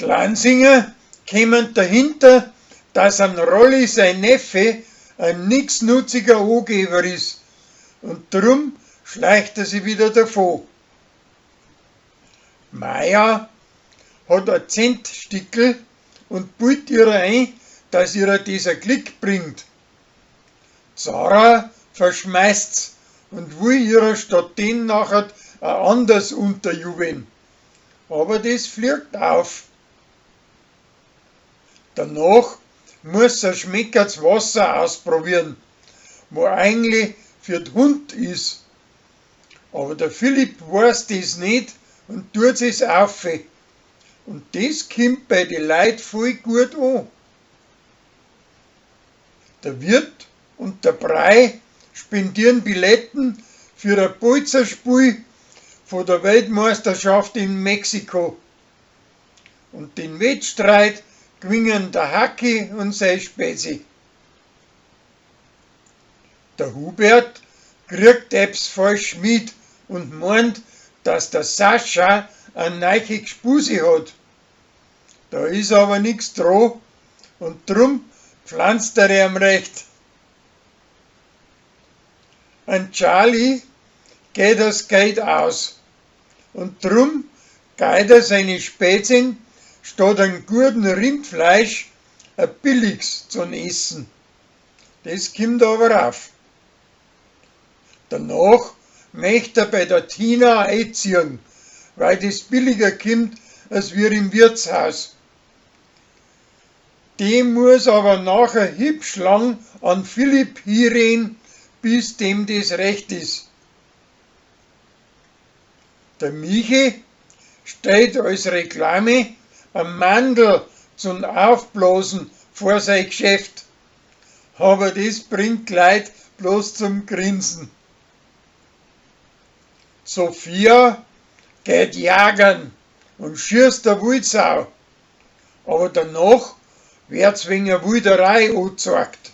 Die Lansinger kämen dahinter, dass ein Rolli sein Neffe ein nichtsnutziger Angeber ist und drum schleicht er sich wieder davon. Maja hat ein Zentstickel und bullt ihr ein, dass ihr das ein Glück bringt. Zara verschmeißt's und will ihrer statt den nachher ein anderes unterjubeln. Aber das fliegt auf. Danach muss er schmeckert's Wasser ausprobieren, wo eigentlich für den Hund ist. Aber der Philipp weiß das nicht und tut es auf. Und das kommt bei den Leuten voll gut an. Der Wirt und der Brei spendieren Billetten für ein Bolzerspiel von der Weltmeisterschaft in Mexiko. Und den Wettstreit gewinnen der Hacki und sein Späsi. Der Hubert kriegt etwas falsch mit und meint, dass der Sascha eine neue Gspusi hat. Da ist aber nichts dran und drum pflanzt er ihm recht. An Charlie geht das Geld aus und drum geht er seine Spätzin statt einem guten Rindfleisch ein billiges zum Essen. Das kommt aber auf. Danach möchte er bei der Tina einziehen, weil das billiger kommt als wir im Wirtshaus. Die muss aber nachher hübsch lang an Philipp hinreden, bis dem das recht ist. Der Michi stellt als Reklame ein Mandel zum Aufblasen vor sein Geschäft. Aber das bringt die Leute bloß zum Grinsen. Sophia geht jagen und schießt der Wildsau. Aber danach wird's wegen der Wilderei angezeigt.